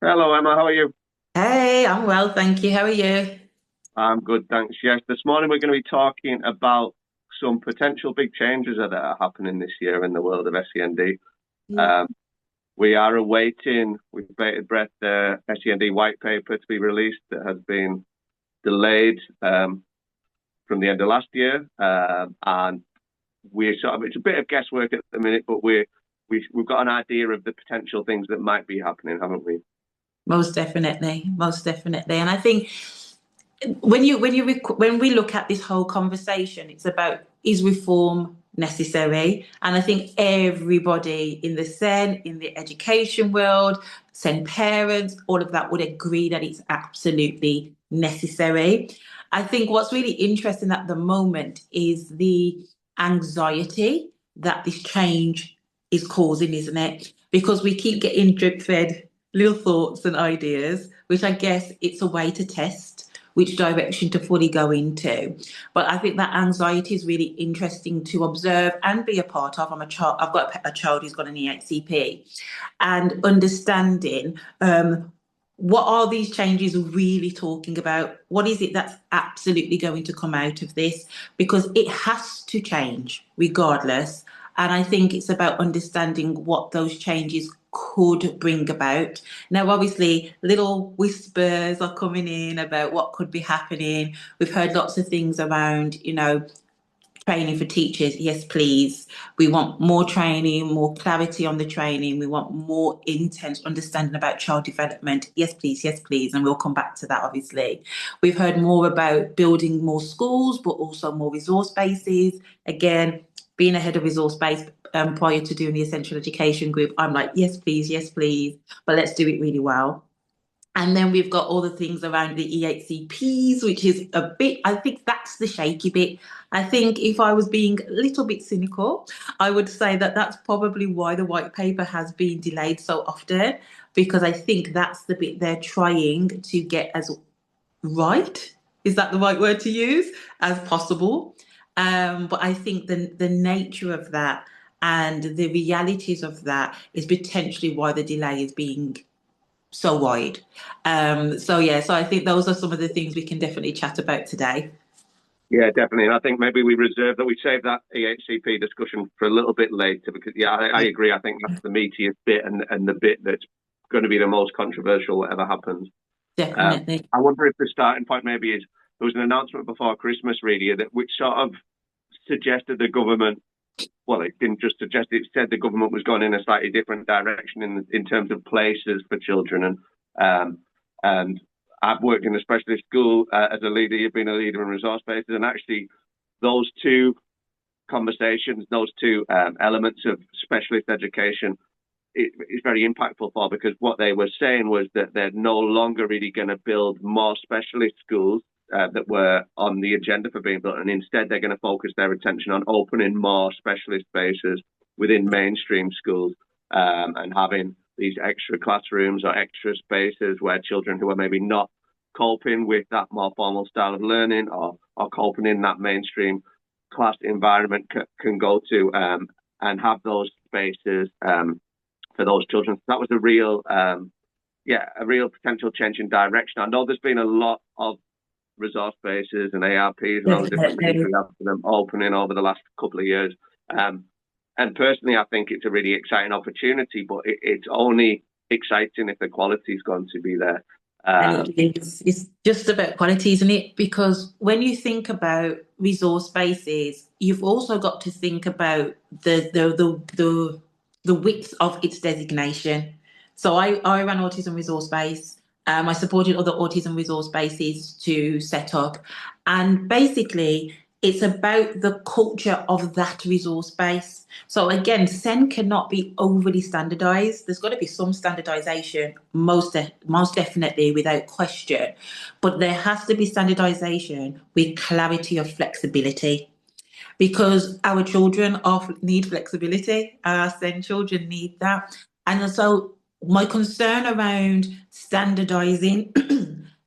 Hello, Emma. How are you? Hey, I'm well, thank you. How are you? I'm good, thanks. Yes, this morning we're going to be talking about some potential big changes that are happening this year in the world of SEND. Yeah. Um, we are awaiting, with bated breath, the SEND white paper to be released that has been delayed from the end of last year. And we're sort of, it's a bit of guesswork at the minute, but we've got an idea of the potential things that might be happening, haven't we? Most definitely, most definitely. And I think when we look at this whole conversation, it's about is reform necessary? And I think everybody in the Sen, in the education world, Sen parents, all of that would agree that it's absolutely necessary. I think what's really interesting at the moment is the anxiety that this change is causing, isn't it? Because we keep getting drip fed little thoughts and ideas, which I guess it's a way to test which direction to fully go into. But I think that anxiety is really interesting to observe and be a part of. I'm a child. I've got a child who's got an EHCP, and understanding what are these changes really talking about? What is it that's absolutely going to come out of this? Because it has to change regardless. And I think it's about understanding what those changes could bring about. Now, obviously, little whispers are coming in about what could be happening. We've heard lots of things around, training for teachers. Yes, please. We want more training, more clarity on the training. We want more intense understanding about child development. Yes, please. Yes, please. And we'll come back to that, obviously. We've heard more about building more schools, but also more resource bases. Again, being ahead of resource base prior to doing the essential education group, I'm like, yes, please. But let's do it really well. And then we've got all the things around the EHCPs, which is a bit, I think that's the shaky bit. I think if I was being a little bit cynical, I would say that that's probably why the white paper has been delayed so often, because I think that's the bit they're trying to get as right, is that the right word to use, as possible. But I think the nature of that and the realities of that is potentially why the delay is being so wide. So I think those are some of the things we can definitely chat about today. Yeah, definitely. And I think maybe we save that EHCP discussion for a little bit later because, yeah, I Yeah, agree. I think that's the meatiest bit and the bit that's going to be the most controversial, whatever happens. definitely. I wonder if the starting point maybe is there was an announcement before Christmas, really, that which sort of suggested the government, well, it didn't just suggest it, said the government was going in a slightly different direction in terms of places for children. Um, and I've worked in a specialist school as a leader. You've been a leader in resource bases, and actually, those two conversations, those two elements of specialist education, is very impactful for because what they were saying was that they're no longer really going to build more specialist schools that were on the agenda for being built, and instead they're going to focus their attention on opening more specialist spaces within mainstream schools and having these extra classrooms or extra spaces where children who are maybe not coping with that more formal style of learning or coping in that mainstream class environment can go to and have those spaces for those children. So that was a real potential change in direction. I know there's been a lot of resource bases and ARPs and all the different names Definitely. we have for them opening over the last couple of years. And personally, I think it's a really exciting opportunity, but it's only exciting if the quality is going to be there. And Um, it's just about quality, isn't it? Because when you think about resource bases, you've also got to think about the width of its designation. So I ran autism resource base. I supported other autism resource bases to set up. And basically, it's about the culture of that resource base. So again, SEN cannot be overly standardized. There's got to be some standardization, most definitely, without question. But there has to be standardization with clarity of flexibility because our children need flexibility. Our SEN children need that. And so my concern around standardizing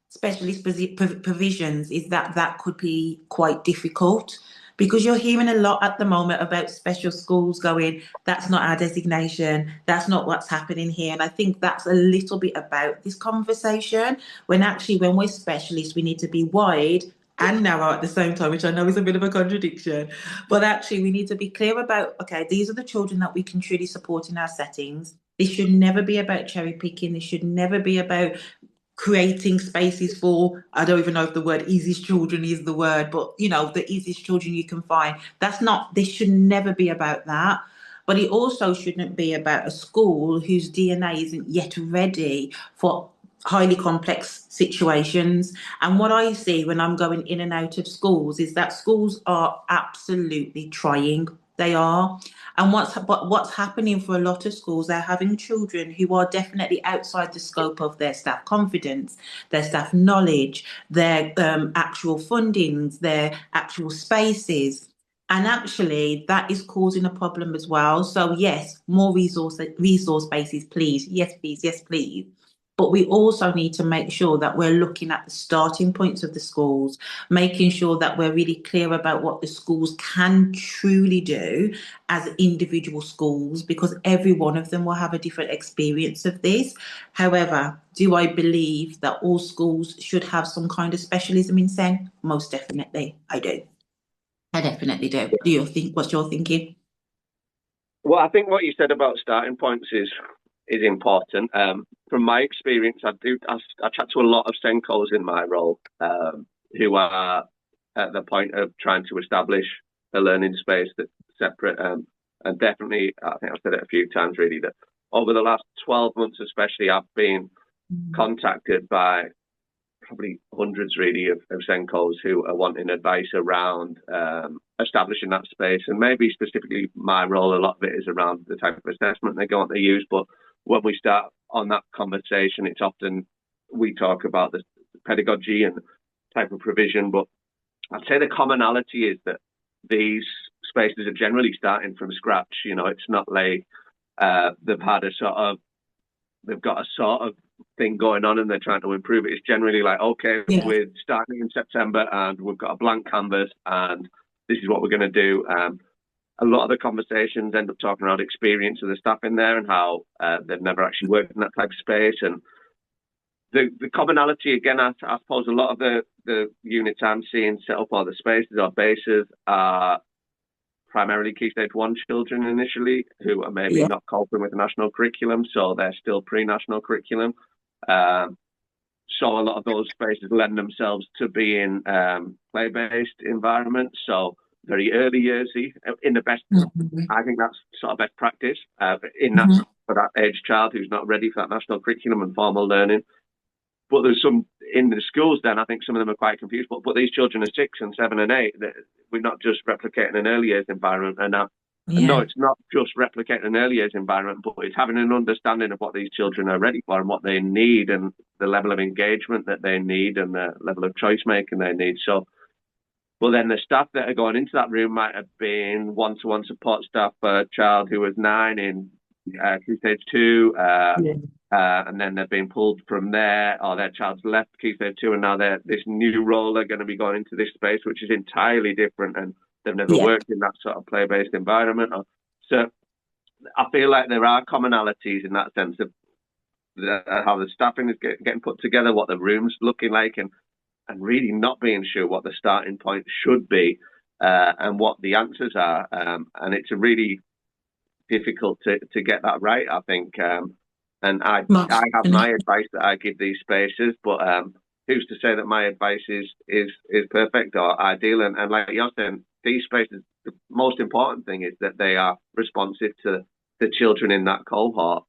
specialist provisions is that that could be quite difficult Because you're hearing a lot at the moment about special schools going, that's not our designation, that's not what's happening here. And I think that's a little bit about this conversation, when actually when we're specialists, we need to be wide and narrow at the same time, which I know is a bit of a contradiction. But actually we need to be clear about, okay, these are the children that we can truly support in our settings. This should never be about cherry picking. This should never be about creating spaces for, I don't even know if the word easiest children is the word, but you know, the easiest children you can find. That's not, this should never be about that. But it also shouldn't be about a school whose DNA isn't yet ready for highly complex situations. And what I see when I'm going in and out of schools is that schools are absolutely trying. They are. And what's happening for a lot of schools, they're having children who are definitely outside the scope of their staff confidence, their staff knowledge, their actual fundings, their actual spaces. And actually, that is causing a problem as well. So yes, more resource bases, please. Yes, please. Yes, please. But we also need to make sure that we're looking at the starting points of the schools, making sure that we're really clear about what the schools can truly do as individual schools, because every one of them will have a different experience of this. However, do I believe that all schools should have some kind of specialism in SEN? Most definitely, I do. I definitely do. Do you think, what's your thinking? Well, I think what you said about starting points is important. From my experience, I chat to a lot of Senkos in my role, who are at the point of trying to establish a learning space that's separate. And definitely, I think I've said it a few times really, that over the last 12 months especially, I've been contacted by probably hundreds really of Senkos who are wanting advice around establishing that space. And maybe specifically my role, a lot of it is around the type of assessment they want to use. But when we start on that conversation, it's often we talk about the pedagogy and type of provision. But I'd say the commonality is that these spaces are generally starting from scratch. You know, it's not like they've got a sort of thing going on and they're trying to improve it. It's generally like, okay, we're starting in September and we've got a blank canvas and this is what we're going to do. A lot of the conversations end up talking around experience of the staff in there and how they've never actually worked in that type of space. And the commonality, again, I suppose a lot of the units I'm seeing set up, or the spaces or bases, are primarily Key Stage 1 children initially, who are maybe not coping with the national curriculum, so they're still pre-national curriculum. So a lot of those spaces lend themselves to being play-based environments, so very early years in the best. I think that's sort of best practice in that for that age child who's not ready for that national curriculum and formal learning. But there's some in the schools then, I think some of them are quite confused. But these children are 6 and 7 and 8. We're not just replicating an early years environment. And no, it's not just replicating an early years environment, but it's having an understanding of what these children are ready for and what they need and the level of engagement that they need and the level of choice making they need. So, well, then the staff that are going into that room might have been one-to-one support staff for a child who was 9 in Key Stage 2. And then they've been pulled from there, or their child's left Key Stage 2, and now they're this new role. They're going to be going into this space, which is entirely different, and they've never worked in that sort of play-based environment. So I feel like there are commonalities in that sense of how the staffing is getting put together, what the room's looking like, and really not being sure what the starting point should be and what the answers are. And it's a really difficult to get that right, I think. And I have my advice that I give these spaces, but who's to say that my advice is perfect or ideal? And like you're saying, these spaces, the most important thing is that they are responsive to the children in that cohort,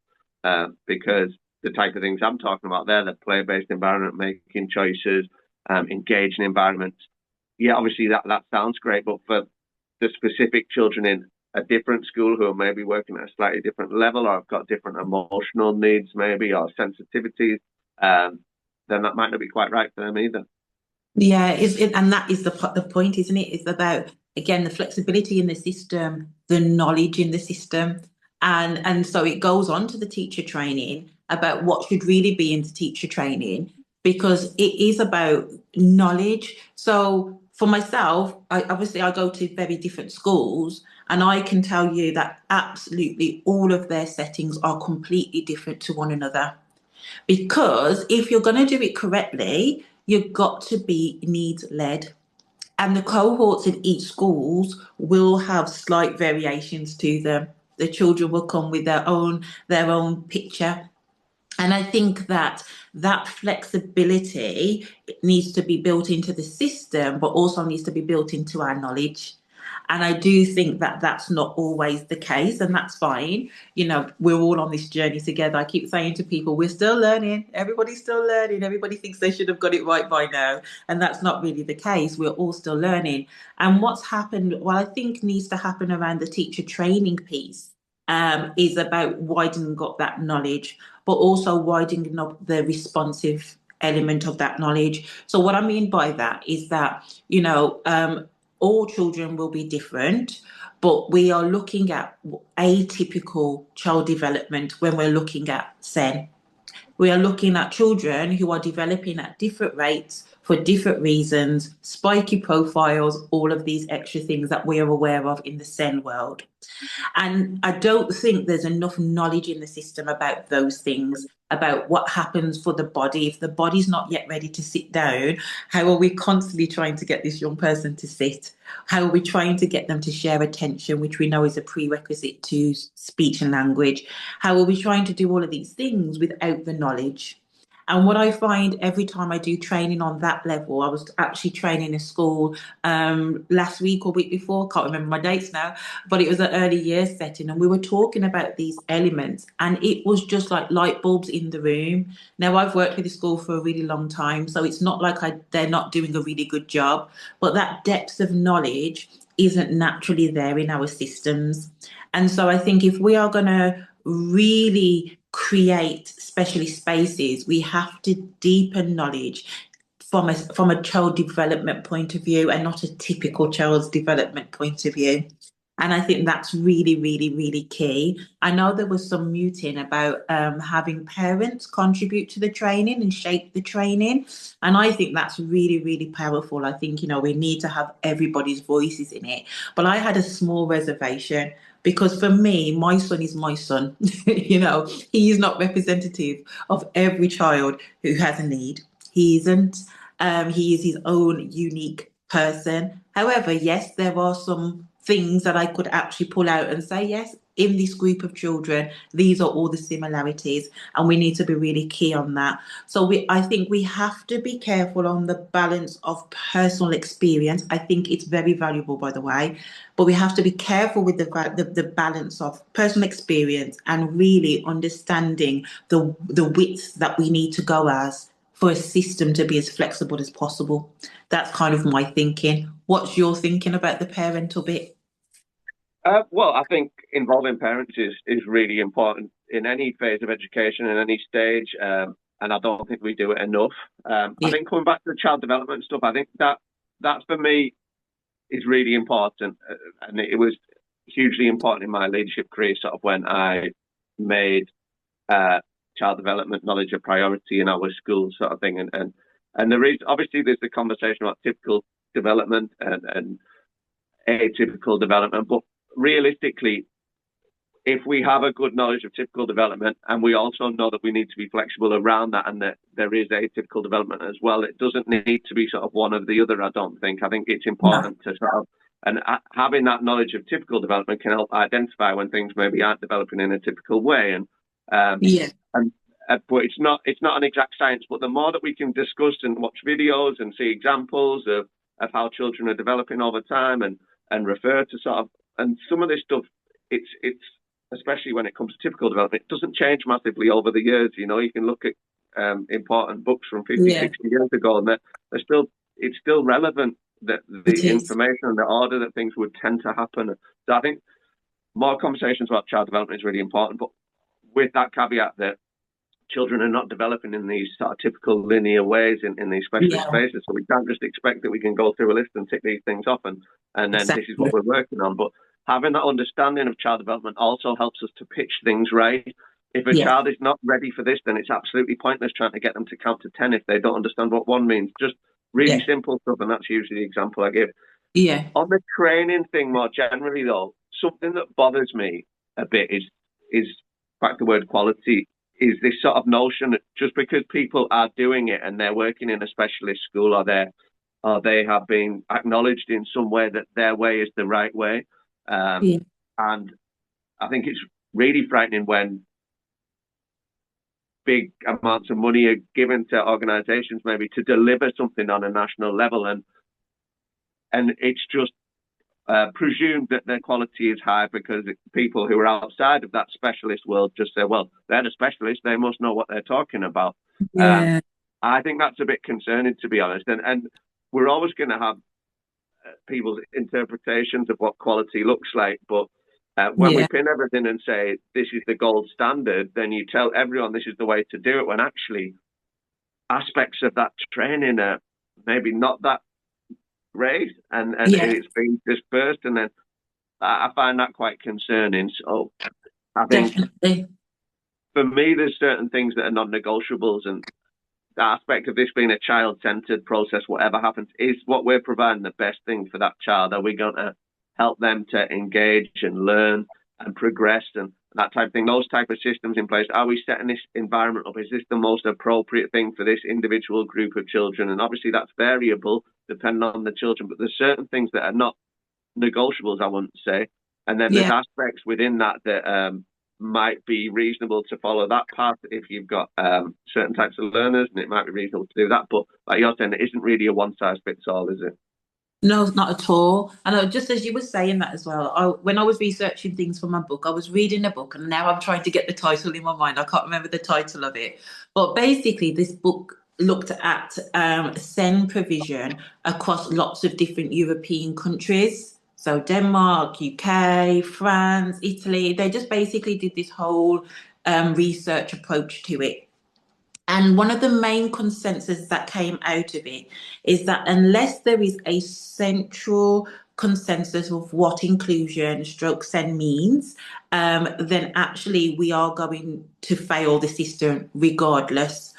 because the type of things I'm talking about there, the play-based environment, making choices, engaging environments. Yeah, obviously that sounds great, but for the specific children in a different school who are maybe working at a slightly different level or have got different emotional needs maybe or sensitivities, then that might not be quite right for them either. Yeah, and that is the point, isn't it? It's about, again, the flexibility in the system, the knowledge in the system. And so it goes on to the teacher training about what should really be in the teacher training, because it is about knowledge. So for myself, I go to very different schools, and I can tell you that absolutely all of their settings are completely different to one another. Because if you're going to do it correctly, you've got to be needs led. And the cohorts in each schools will have slight variations to them. The children will come with their own picture. And I think that that flexibility needs to be built into the system, but also needs to be built into our knowledge. And I do think that that's not always the case, and that's fine. We're all on this journey together. I keep saying to people, we're still learning. Everybody's still learning. Everybody thinks they should have got it right by now. And that's not really the case. We're all still learning. And what's happened, what I think needs to happen around the teacher training piece, is about widening up that knowledge, but also widening up the responsive element of that knowledge. So what I mean by that is that, all children will be different, but we are looking at atypical child development when we're looking at SEN. We are looking at children who are developing at different rates for different reasons, spiky profiles, all of these extra things that we are aware of in the SEN world. And I don't think there's enough knowledge in the system about those things, about what happens for the body. If the body's not yet ready to sit down, how are we constantly trying to get this young person to sit? How are we trying to get them to share attention, which we know is a prerequisite to speech and language? How are we trying to do all of these things without the knowledge? And what I find every time I do training on that level, I was actually training a school last week or week before, can't remember my dates now, but it was an early years setting, and we were talking about these elements, and it was just like light bulbs in the room. Now, I've worked with the school for a really long time, so it's not like they're not doing a really good job, but that depth of knowledge isn't naturally there in our systems. And so I think if we are going to really create specialist spaces, we have to deepen knowledge from a child development point of view, and not a typical child's development point of view. And I think that's really, really, really key. I know there was some muting about having parents contribute to the training and shape the training. And I think that's really, really powerful. I think, we need to have everybody's voices in it. But I had a small reservation, because for me, my son is my son. He is not representative of every child who has a need. He isn't. He is his own unique person. However, yes, there are some things that I could actually pull out and say, yes, in this group of children, these are all the similarities, and we need to be really key on that. So I think we have to be careful on the balance of personal experience. I think it's very valuable, by the way, but we have to be careful with the balance of personal experience and really understanding the width that we need to go as for a system to be as flexible as possible. That's kind of my thinking. What's your thinking about the parental bit? Well, I think involving parents is really important in any phase of education, in any stage, and I don't think we do it enough. I think coming back to the child development stuff, I think that for me is really important, and it was hugely important in my leadership career, sort of when I made child development knowledge a priority in our schools, sort of thing. And there is obviously there's the conversation about typical development and atypical development, but realistically, if we have a good knowledge of typical development, and we also know that we need to be flexible around that, and that there is atypical development as well, it doesn't need to be sort of one or the other. I don't think. I think it's important to sort of, and having that knowledge of typical development can help identify when things maybe aren't developing in a typical way. And but it's not an exact science. But the more that we can discuss and watch videos and see examples of how children are developing over time, and refer to sort of, and some of this stuff, it's especially when it comes to typical development, it doesn't change massively over the years. You can look at important books from 50, 60 years ago, and it's still relevant, that the information and the order that things would tend to happen. So I think more conversations about child development is really important, but with that caveat that children are not developing in these sort of typical linear ways in these specialist spaces. So we can't just expect that we can go through a list and tick these things off and then this is what we're working on. But having that understanding of child development also helps us to pitch things right. If a child is not ready for this, then it's absolutely pointless trying to get them to count to 10 if they don't understand what one means. Just really Yeah. simple stuff, and that's usually the example I give. Yeah. On the training thing more generally, though, something that bothers me a bit is back the word quality, is this sort of notion that just because people are doing it and they're working in a specialist school, or they have been acknowledged in some way that their way is the right way. Yeah. And I think it's really frightening when big amounts of money are given to organizations maybe to deliver something on a national level, and it's just presumed that their quality is high because people who are outside of that specialist world just say, well, they're the specialist, they must know what they're talking about. Yeah. I think that's a bit concerning, to be honest. And we're always going to have people's interpretations of what quality looks like. But when we Yeah. pin everything and say this is the gold standard, then you tell everyone this is the way to do it, when actually aspects of that training are maybe not that great, and Yeah. it's been dispersed. And then I find that quite concerning. So I think Definitely. for me, there's certain things that are non-negotiables, and the aspect of this being a child-centered process, whatever happens, is what we're providing the best thing for that child. Are we going to help them to engage and learn and progress and that type of thing? Those type of systems in place. Are we setting this environment up? Is this the most appropriate thing for this individual group of children? And obviously that's variable depending on the children, but there's certain things that are not negotiables, I wouldn't say. And then there's Yeah. aspects within that that might be reasonable to follow that path if you've got certain types of learners, and it might be reasonable to do that. But like you're saying, it isn't really a one size fits all, is it? No, not at all. And just as you were saying that as well, when I was researching things for my book, I was reading a book, and now I'm trying to get the title in my mind. I can't remember the title of it. But basically, this book looked at SEN provision across lots of different European countries. So Denmark, UK, France, Italy. They just basically did this whole research approach to it. And one of the main consensus that came out of it is that unless there is a central consensus of what inclusion stroke SEN means, then actually we are going to fail the system regardless.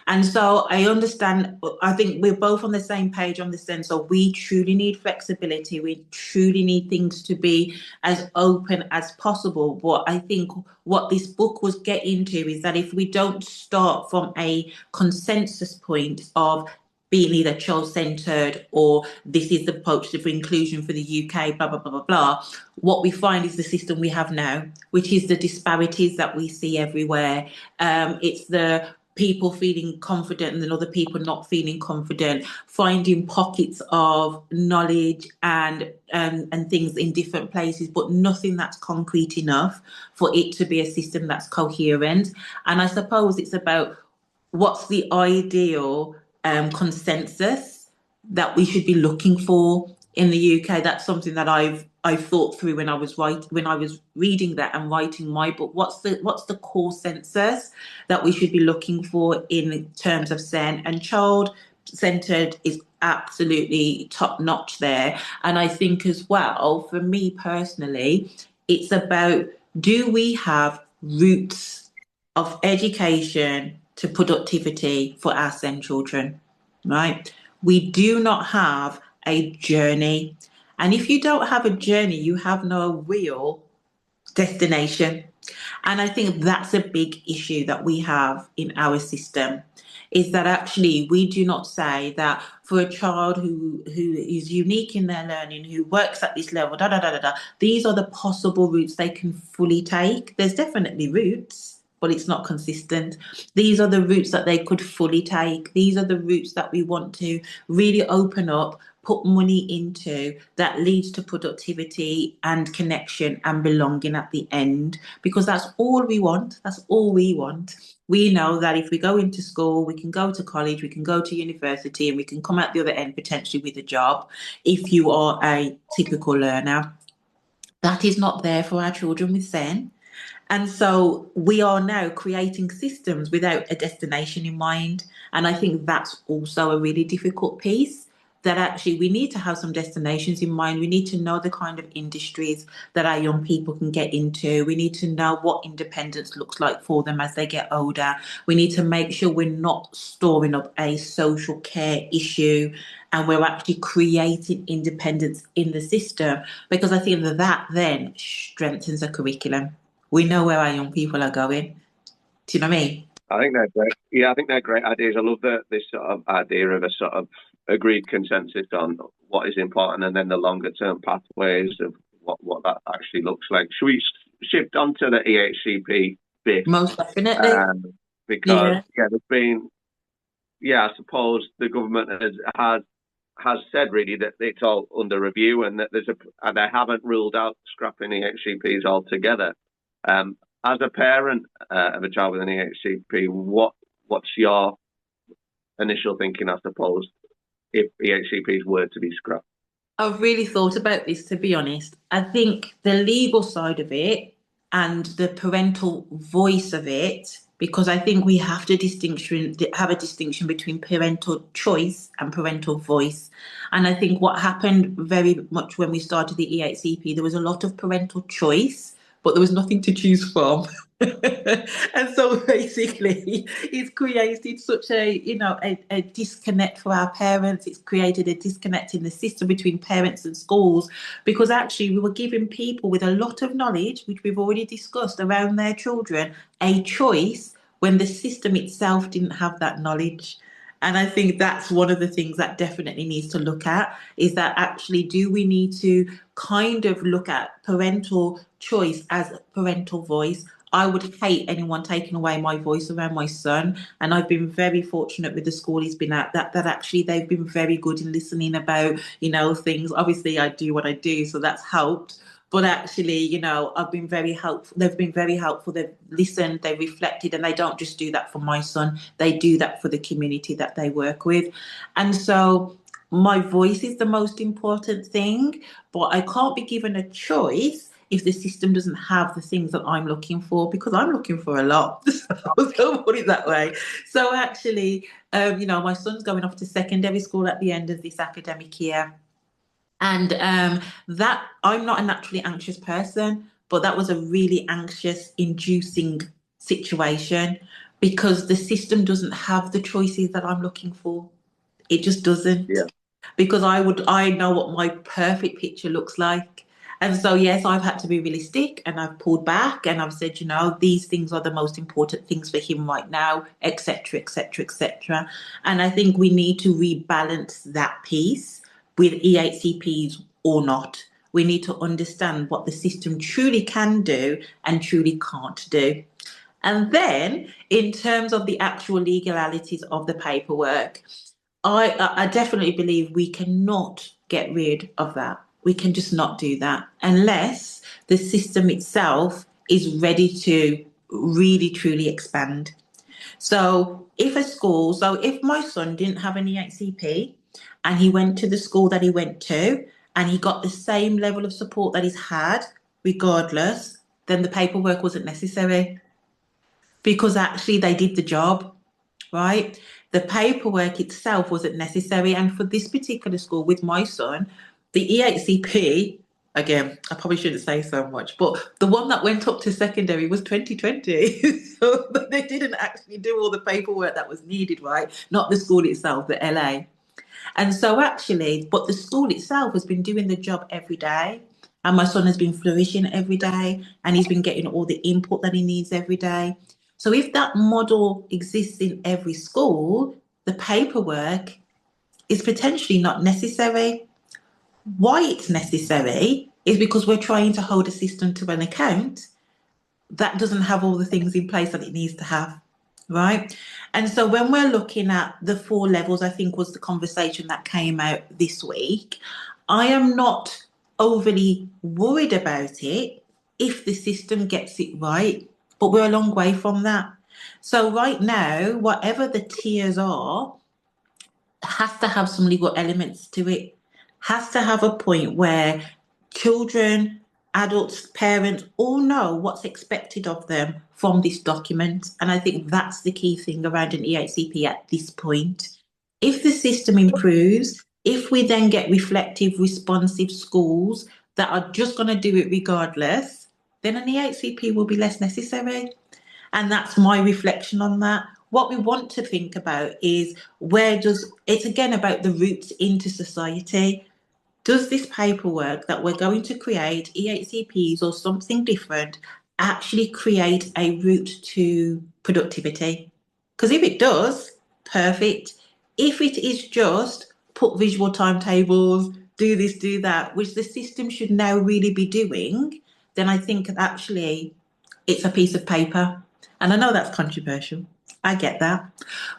And so I understand, I think we're both on the same page on the sense of we truly need flexibility. We truly need things to be as open as possible. But I think what this book was getting to is that if we don't start from a consensus point of being either child-centered or this is the approach for inclusion for the UK, blah, blah, blah, blah, blah, what we find is the system we have now, which is the disparities that we see everywhere. It's the people feeling confident and then other people not feeling confident, finding pockets of knowledge and things in different places, but nothing that's concrete enough for it to be a system that's coherent. And I suppose it's about what's the ideal consensus that we should be looking for in the UK. That's something that I've thought through when I was reading that and writing my book. What's the core census that we should be looking for in terms of SEN, and child centered is absolutely top notch there. And I think as well, for me personally, it's about, do we have roots of education to productivity for our SEN children, right? We do not have a journey. And if you don't have a journey, you have no real destination. And I think that's a big issue that we have in our system, is that actually we do not say that for a child who is unique in their learning, who works at this level, da da da da da, these are the possible routes they can fully take. There's definitely routes, but it's not consistent. These are the routes that they could fully take. These are the routes that we want to really open up, put money into, that leads to productivity and connection and belonging at the end, because that's all we want. That's all we want. We know that if we go into school, we can go to college, we can go to university, and we can come out the other end potentially with a job if you are a typical learner. That is not there for our children with SEN. And so we are now creating systems without a destination in mind. And I think that's also a really difficult piece, that actually we need to have some destinations in mind. We need to know the kind of industries that our young people can get into. We need to know what independence looks like for them as they get older. We need to make sure we're not storing up a social care issue and we're actually creating independence in the system, because I think that then strengthens the curriculum. We know where our young people are going. Do you know what I mean? I think they're great. Yeah, I think they're great ideas. I love this sort of idea of a sort of agreed consensus on what is important, and then the longer term pathways of what that actually looks like. Should we shift on to the EHCP bit? Most definitely. Because Yeah. there's been, I suppose the government has said really that it's all under review, and that and they haven't ruled out scrapping EHCPs altogether. As a parent of a child with an EHCP, what's your initial thinking, I suppose, if EHCPs were to be scrapped? I've really thought about this, to be honest. I think the legal side of it and the parental voice of it, because I think we have to have a distinction between parental choice and parental voice. And I think what happened very much when we started the EHCP, there was a lot of parental choice, but there was nothing to choose from. And so basically it's created such a disconnect for our parents. It's created a disconnect in the system between parents and schools, because actually we were giving people with a lot of knowledge, which we've already discussed, around their children, a choice when the system itself didn't have that knowledge. And I think that's one of the things that definitely needs to look at, is that actually do we need to kind of look at parental choice as parental voice. I would hate anyone taking away my voice around my son. And I've been very fortunate with the school he's been at, that actually they've been very good in listening about, things. Obviously, I do what I do, so that's helped. But actually, I've been very helpful. They've been very helpful. They've listened, they reflected, and they don't just do that for my son. They do that for the community that they work with. And so my voice is the most important thing, but I can't be given a choice if the system doesn't have the things that I'm looking for, because I'm looking for a lot. So put it that way. So actually, my son's going off to secondary school at the end of this academic year. And that I'm not a naturally anxious person, but that was a really anxious inducing situation, because the system doesn't have the choices that I'm looking for. It just doesn't. Yeah. Because I know what my perfect picture looks like. And so, yes, I've had to be realistic, and I've pulled back, and I've said, these things are the most important things for him right now, etc., etc., etc. And I think we need to rebalance that piece with EHCPs or not. We need to understand what the system truly can do and truly can't do. And then, in terms of the actual legalities of the paperwork, I definitely believe we cannot get rid of that. We can just not do that unless the system itself is ready to really truly expand. So if my son didn't have an EHCP and he went to the school that he went to and he got the same level of support that he's had, regardless, then the paperwork wasn't necessary, because actually they did the job, right? The paperwork itself wasn't necessary. And for this particular school with my son, the EHCP, again, I probably shouldn't say so much, but the one that went up to secondary was 2020. So they didn't actually do all the paperwork that was needed, right? Not the school itself, the LA. And so actually, but the school itself has been doing the job every day. And my son has been flourishing every day, and he's been getting all the input that he needs every day. So if that model exists in every school, the paperwork is potentially not necessary. Why it's necessary is because we're trying to hold a system to an account that doesn't have all the things in place that it needs to have, right? And so when we're looking at the 4 levels, I think was the conversation that came out this week, I am not overly worried about it if the system gets it right, but we're a long way from that. So right now, whatever the tiers are, has to have some legal elements to it, has to have a point where children, adults, parents all know what's expected of them from this document. And I think that's the key thing around an EHCP at this point. If the system improves If we then get reflective, responsive schools that are just going to do it regardless, then an EHCP will be less necessary. And that's my reflection on that. What we want to think about is it's again about the roots into society. Does this paperwork that we're going to create, EHCPs or something different, actually create a route to productivity? Because if it does, perfect. If it is just put visual timetables, do this, do that, which the system should now really be doing, then I think actually it's a piece of paper. And I know that's controversial. I get that.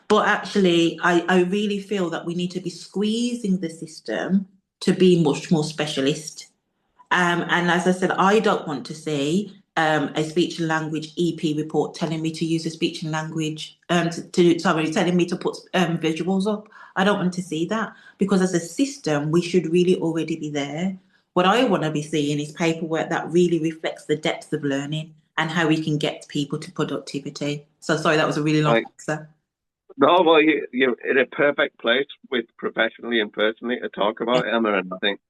But actually, I really feel that we need to be squeezing the system to be much more specialist. And as I said, I don't want to see a speech and language EP report telling me to use a speech and language, telling me to put visuals up. I don't want to see that because as a system, we should really already be there. What I want to be seeing is paperwork that really reflects the depth of learning and how we can get people to productivity. So sorry, that was a really long answer. No, well, you're in a perfect place with professionally and personally to talk about it, Emma, and I think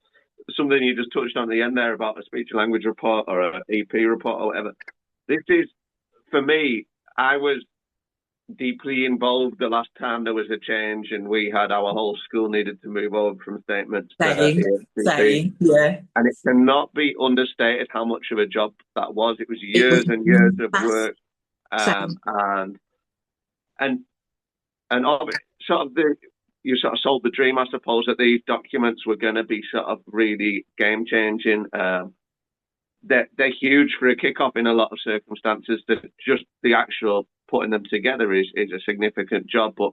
something you just touched on at the end there about a speech and language report or an EP report or whatever. This is, for me, I was deeply involved the last time there was a change and we had our whole school needed to move over from statements to EHCP. Yeah. And it cannot be understated how much of a job that was. It was years and years of work. And sort of you sort of sold the dream, I suppose, that these documents were going to be sort of really game changing. They're huge for a kickoff in a lot of circumstances. That just the actual putting them together is a significant job. But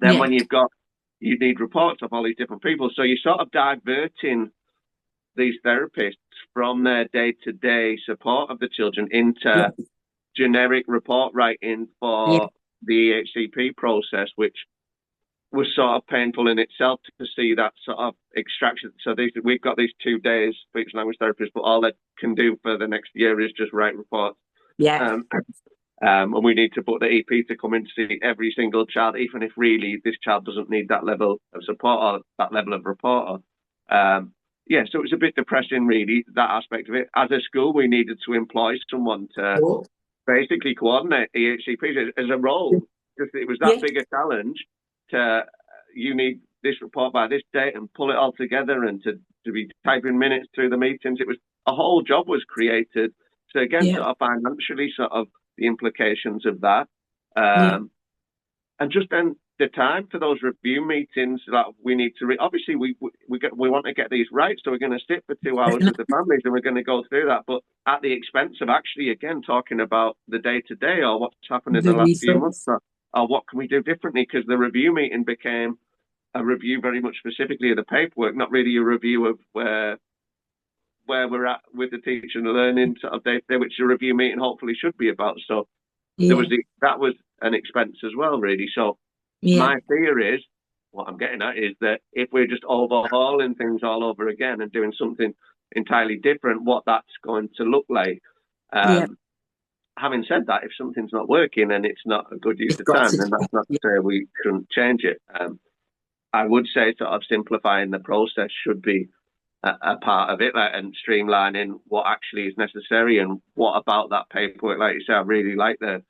then when you need reports of all these different people, so you're sort of diverting these therapists from their day-to-day support of the children into generic report writing for the EHCP process, which was sort of painful in itself to see that sort of extraction. So we've got these 2 days speech and language therapists, but all they can do for the next year is just write reports. And we need to put the EP to come in to see every single child, even if really this child doesn't need that level of support or that level of report. So it was a bit depressing, really, that aspect of it. As a school, we needed to employ someone to basically coordinate EHCPs as a role. Because it was that big a challenge you need this report by this date and pull it all together and to be typing minutes through the meetings. It was a whole job was created. So again, sort of financially, sort of the implications of that. And just then the time for those review meetings that we need to obviously we want to get these right. So we're going to sit for 2 hours with the families and we're going to go through that. But at the expense of actually, again, talking about the day to day or what's happened in the last few months. Or what can we do differently? Because the review meeting became a review very much specifically of the paperwork, not really a review of where we're at with the teaching and learning sort of day-to-day, which a review meeting hopefully should be about. So that was an expense as well, really. So my fear is, what I'm getting at is that if we're just overhauling things all over again and doing something entirely different, what that's going to look like. Having said that, if something's not working and it's not a good use of time, then that's not to say we shouldn't change it. I would say sort of simplifying the process should be a part of it, and streamlining what actually is necessary and what about that paperwork. Like you say, I really like the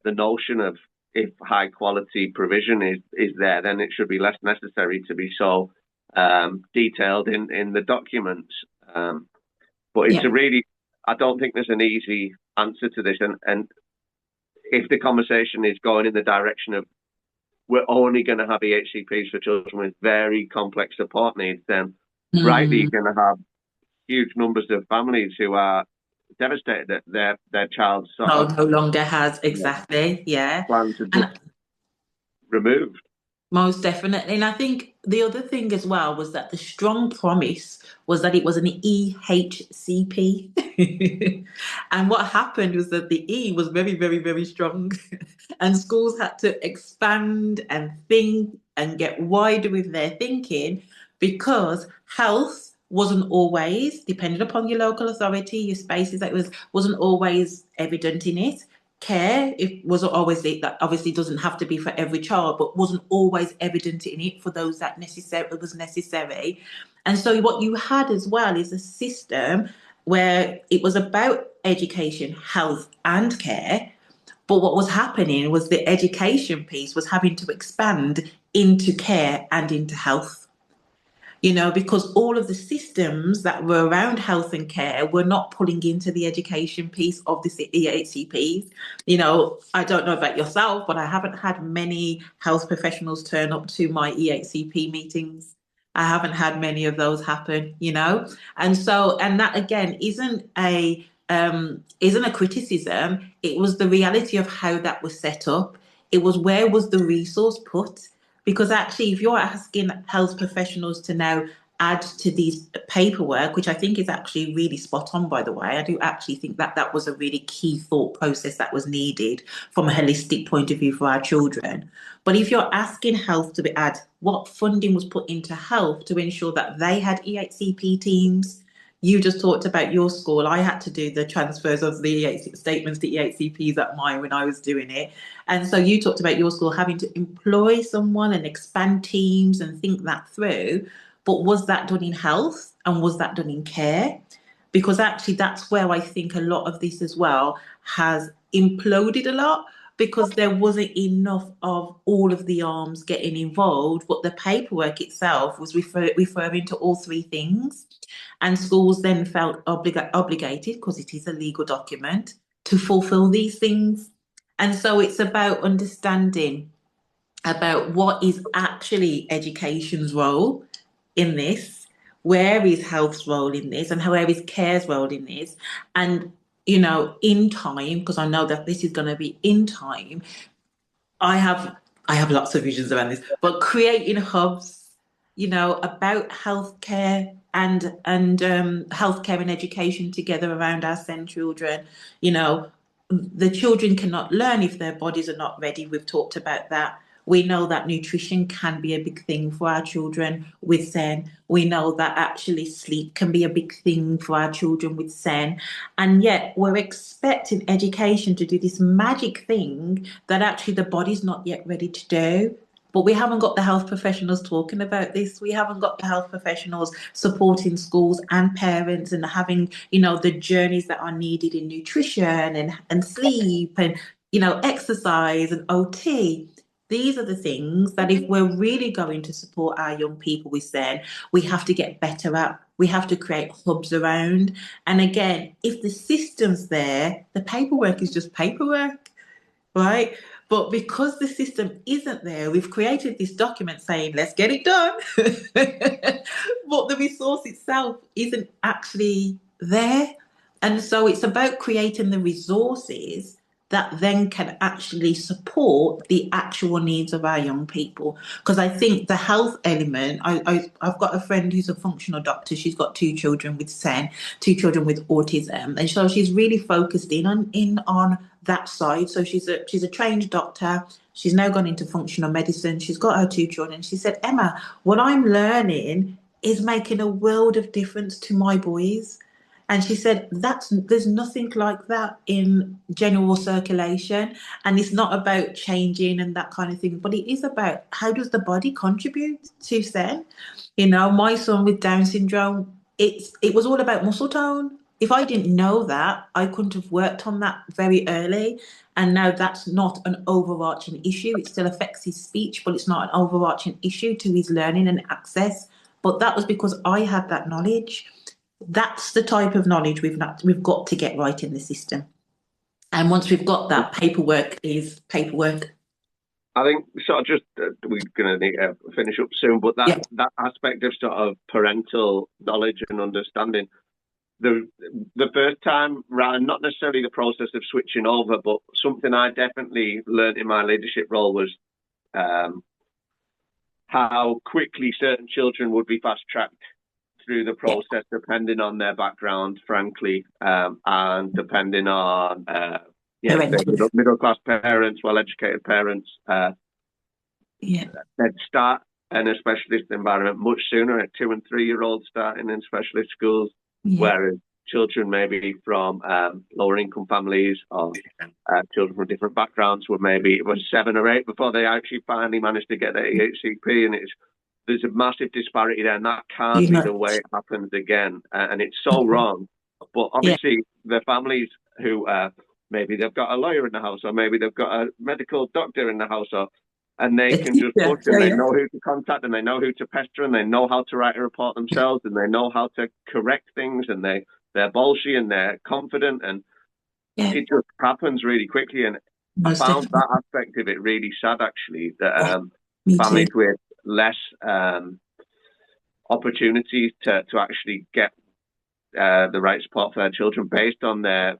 notion of if high quality provision is there, then it should be less necessary to be so detailed in the documents. But it's I don't think there's an easy answer to this, and if the conversation is going in the direction of we're only going to have EHCPs for children with very complex support needs, then rightly you're going to have huge numbers of families who are devastated that their child no longer has plans to be removed. Most definitely. And I think the other thing as well was that the strong promise was that it was an EHCP. And what happened was that the E was very, very, very strong. And schools had to expand and think and get wider with their thinking because health wasn't always, depending upon your local authority, your spaces, that wasn't always evident in it. care, it wasn't always that obviously doesn't have to be for every child, but wasn't always evident in it for those that it was necessary. And so what you had as well is a system where it was about education, health, and care. But what was happening was the education piece was having to expand into care and into health, because all of the systems that were around health and care were not pulling into the education piece of the EHCPs. I don't know about yourself, but I haven't had many health professionals turn up to my EHCP meetings. I haven't had many of those happen. And that again isn't a criticism. It was the reality of how that was set up. It was, where was the resource put? Because actually, if you're asking health professionals to now add to these paperwork, which I think is actually really spot on, by the way, I do actually think that that was a really key thought process that was needed from a holistic point of view for our children. But if you're asking health to add what funding was put into health to ensure that they had EHCP teams, you just talked about your school. I had to do the transfers of the statements to EHCPs at mine when I was doing it. And so you talked about your school having to employ someone and expand teams and think that through. But was that done in health and was that done in care? Because actually, that's where I think a lot of this as well has imploded a lot, because there wasn't enough of all of the arms getting involved, but the paperwork itself was referring to all three things. And schools then felt obligated, because it is a legal document, to fulfill these things. And so it's about understanding about what is actually education's role in this, where is health's role in this, and where is care's role in this. And, in time, because I know that this is going to be in time, I have lots of visions around this, but creating hubs, about healthcare and healthcare and education together around our SEND children. The children cannot learn if their bodies are not ready. We've talked about that. We know that nutrition can be a big thing for our children with SEN. We know that actually sleep can be a big thing for our children with SEN. And yet we're expecting education to do this magic thing that actually the body's not yet ready to do. But we haven't got the health professionals talking about this. We haven't got the health professionals supporting schools and parents and having, the journeys that are needed in nutrition and sleep and, exercise and OT. These are the things that if we're really going to support our young people with SEN, we have to get better at. We have to create hubs around. And again, if the system's there, the paperwork is just paperwork, right? But because the system isn't there, we've created this document saying, let's get it done. But the resource itself isn't actually there. And so it's about creating the resources that then can actually support the actual needs of our young people. Because I think the health element, I've got a friend who's a functional doctor. She's got two children with SEN, two children with autism. And so she's really focused in on that side. So she's a trained doctor. She's now gone into functional medicine. She's got her two children. She said, Emma, what I'm learning is making a world of difference to my boys. And she said, there's nothing like that in general circulation. And it's not about changing and that kind of thing, but it is about how does the body contribute to SEN? My son with Down syndrome, it was all about muscle tone. If I didn't know that, I couldn't have worked on that very early. And now that's not an overarching issue. It still affects his speech, but it's not an overarching issue to his learning and access. But that was because I had that knowledge. That's the type of knowledge we've got to get right in the system. And once we've got that, paperwork is paperwork. I think sort of just we're going to need to finish up soon, but that aspect of sort of parental knowledge and understanding, the first time round, not necessarily the process of switching over, but something I definitely learned in my leadership role was how quickly certain children would be fast-tracked through the process, depending on their background, frankly, and depending on middle-class parents, well-educated parents. They'd start in a specialist environment much sooner, at 2 and 3 year olds starting in specialist schools, whereas children maybe from lower income families or children from different backgrounds were maybe it was 7 or 8 before they actually finally managed to get their EHCP, and there's a massive disparity there, and that can't be the way it happens again, and it's so wrong. But obviously, the families who maybe they've got a lawyer in the house, or maybe they've got a medical doctor in the house, and they can just push, and they know who to contact, and they know who to pester, and they know how to write a report themselves, and they know how to correct things, and they're bolshy and they're confident, and it just happens really quickly. And I found that aspect of it really sad, actually, that families with less opportunities to actually get the right support for their children based on their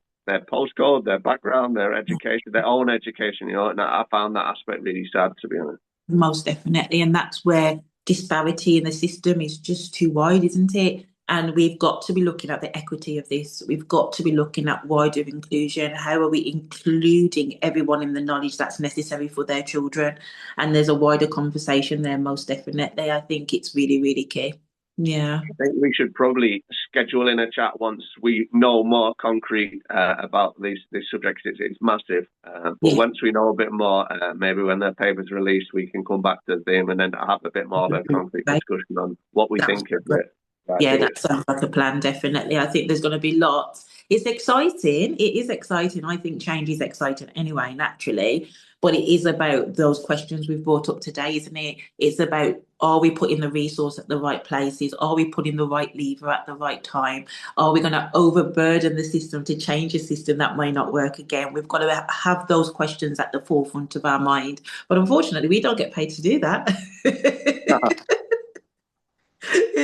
postcode, their background, their education, their own education, and I found that aspect really sad, to be honest. Most definitely. And that's where disparity in the system is just too wide, isn't it? And we've got to be looking at the equity of this. We've got to be looking at wider inclusion. How are we including everyone in the knowledge that's necessary for their children? And there's a wider conversation there, most definitely. I think it's really, really key. Yeah. I think we should probably schedule in a chat once we know more concrete about these subjects. It's massive. But once we know a bit more, maybe when the paper's released, we can come back to them and then have a bit more of a concrete discussion on what we think of it. Yeah, that sounds like a plan, definitely. I think there's going to be lots. It's exciting. It is exciting. I think change is exciting anyway, naturally. But it is about those questions we've brought up today, isn't it? It's about, are we putting the resource at the right places? Are we putting the right lever at the right time? Are we going to overburden the system to change a system that may not work again? We've got to have those questions at the forefront of our mind. But unfortunately, we don't get paid to do that.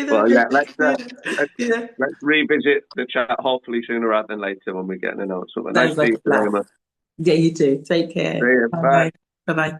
Well, yeah, let's revisit the chat hopefully sooner rather than later when we get an announcement. Nice to see you, Emma. Yeah, you too. Take care. See you. Bye. Bye-bye.